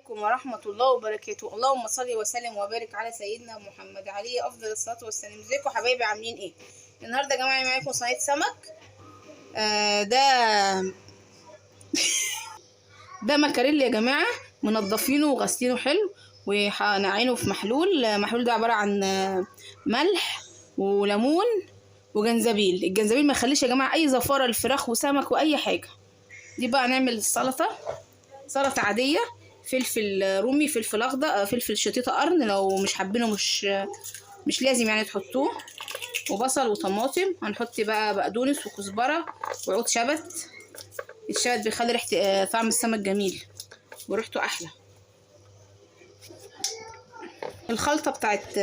عليكم ورحمة الله وبركاته. اللهم صل وسلم وبارك على سيدنا محمد عليه أفضل الصلاة والسلام. ازيكم حبايبي عاملين ايه؟ النهاردة يا جماعة معاكم صينية سمك. ده مكاريل يا جماعة، منضفينه وغسلينه حلو ونقعينه في محلول ده عبارة عن ملح وليمون وجنزبيل. الجنزبيل ما يخليش يا جماعة أي زفارة للفراخ وسمك وأي حاجة. دي بقى نعمل السلطة، سلطة عادية، فلفل رومي، فلفل اخضر، فلفل شطيطة قرن، لو مش حابينه مش لازم يعني تحطوه، وبصل وطماطم. هنحط بقى بقدونس وكزبرة وعود شبت. الشبت بيخلي ريحة طعم السمك جميل وريحته احلى. الخلطة بتاعت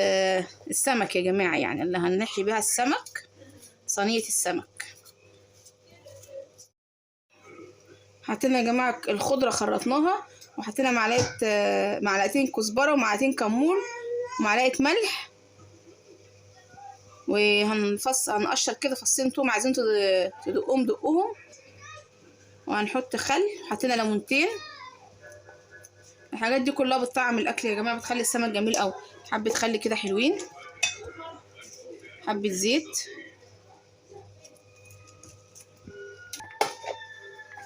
السمك يا جماعة، يعني اللي هنحشي بيها السمك، صينية السمك. حطينا يا جماعة الخضرة خرطناها، وحطينا معلقتين كزبرة ومعلقتين كمون ومعلقة ملح، هنقشر كده فصين توم، عايزين تدقهم دقهم، وهنحط خل، حطينا ليمونتين. الحاجات دي كلها بتطعم الاكل يا جماعة، بتخلي السمك جميل قوي. حبة خل كده حلوين، حبة زيت.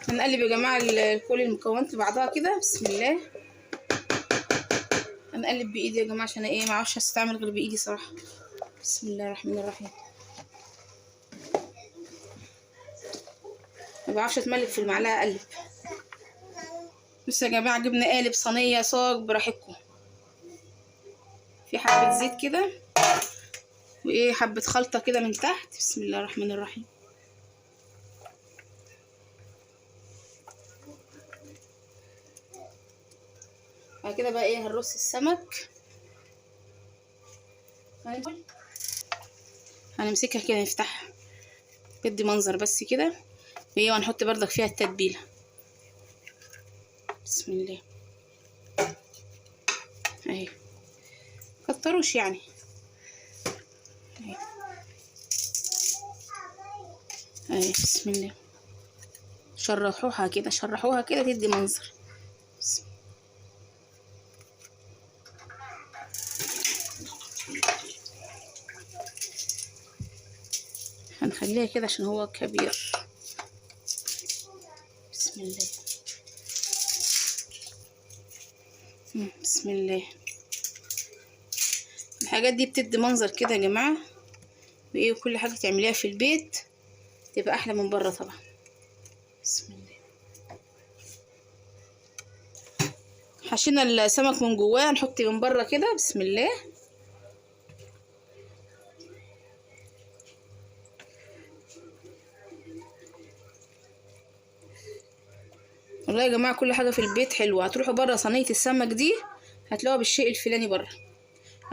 هنقلب يا جماعة كل المكونات بعضها كده. بسم الله. هنقلب بايدي يا جماعة عشان ايه، معرفش استعمل غير بايدي صراحة. بسم الله الرحمن الرحيم. ما بعرفش اتملك في المعلقة اقلب. بس يا جماعة جبنا قالب، صينية، صاج، براحتكم. في حبة زيت كده، وايه، حبة خلطة كده من تحت. بسم الله الرحمن الرحيم. بعد كده بقى ايه، هنرص السمك، هنمسكها كده نفتحها، بدي منظر بس كده، وايه، وهنحط بردك فيها التتبيلة. بسم الله. اهي، كتروش يعني. اهي بسم الله. شرحوها كده تدي منظر. هنخليها كده عشان هو كبير. بسم الله. بسم الله. الحاجات دي بتدي منظر كده يا جماعة، وايه، وكل حاجة تعمليها في البيت تبقى احلى من بره طبعا. بسم الله. حشينا السمك من جواه، هنحط من بره كده. بسم الله. والله يا جماعه كل حاجه في البيت حلوه. هتروحوا بره صينيه السمك دي هتلاقوها بالشيء الفلاني بره.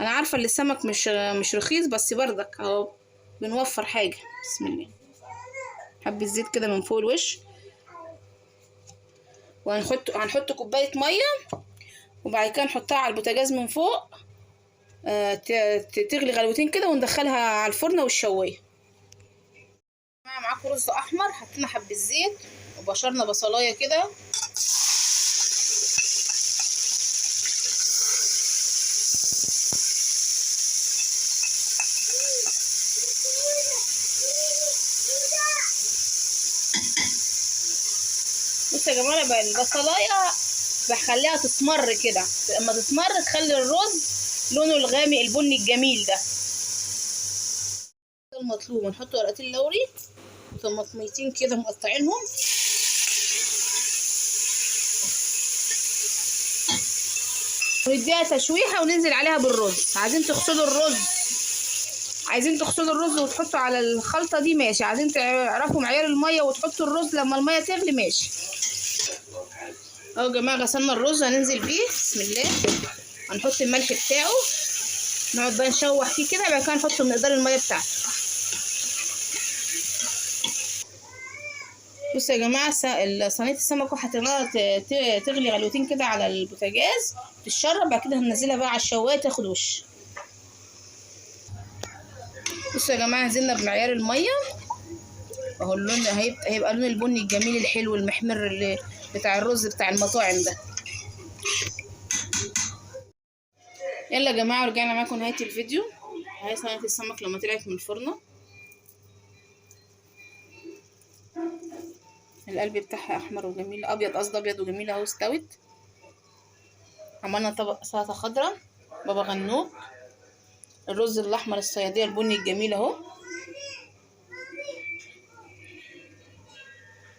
انا عارفه ان السمك مش رخيص، بس بردك اهو بنوفر حاجه. بسم الله. حبه زيت كده من فوق الوش، هنحط كوبايه ميه، وبعد كده نحطها على البوتاجاز من فوق، تغلي غلوتين كده، وندخلها على الفرن والشوايه. معاكم رز احمر، حطينا حبه زيت وبشرنا بصلايه كده، بصوا يا جماعه بقى البصلايه بخليها تسمر كده، لما تسمر تخلي الرز لونه الغامق البني الجميل ده. المطلوب هنحط ورقتين لوري وطماطميتين كده مقطعينهم، ونديها تشويحه وننزل عليها بالرز. عايزين تغسلوا الرز وتحطوا على الخلطه دي ماشي، عايزين تعرفوا معيار الميه وتحطوا الرز لما الميه تغلي ماشي. اهو يا جماعه غسلنا الرز، هننزل بيه. بسم الله. هنحط الملح بتاعه، نقعد بقى نشوح فيه كده، بعد كده نحط مقدار الميه بتاعته. بصوا يا جماعه صينيه السمك هتغلي تغلي غلوتين كده على البوتاجاز، تتشرب. بعد كده هننزلها بقى على الشوايه تاخد وش. بصوا يا جماعه نزلنا بمعيار الميه اهو، اللون هيبقى اللون البني الجميل الحلو المحمر اللي بتاع الرز بتاع المطاعم ده. يلا يا جماعه، رجعنا معاكم نهايه الفيديو. اهي صينيه السمك لما طلعت من الفرن، القلب بتاعها احمر وجميل، ابيض قصدي، ابيض وجميل اهو استوت. عملنا طبق سلطه خضراء بابا غنوج، الرز الاحمر الصياديه البني الجميل اهو.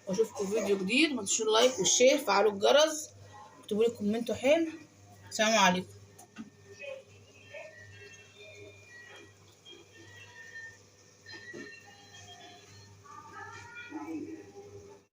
واشوفكم فيديو جديد، ما تنسوش اللايك والشير، فعلوا الجرس، اكتبوا لي كومنتوا حلو. السلام عليكم.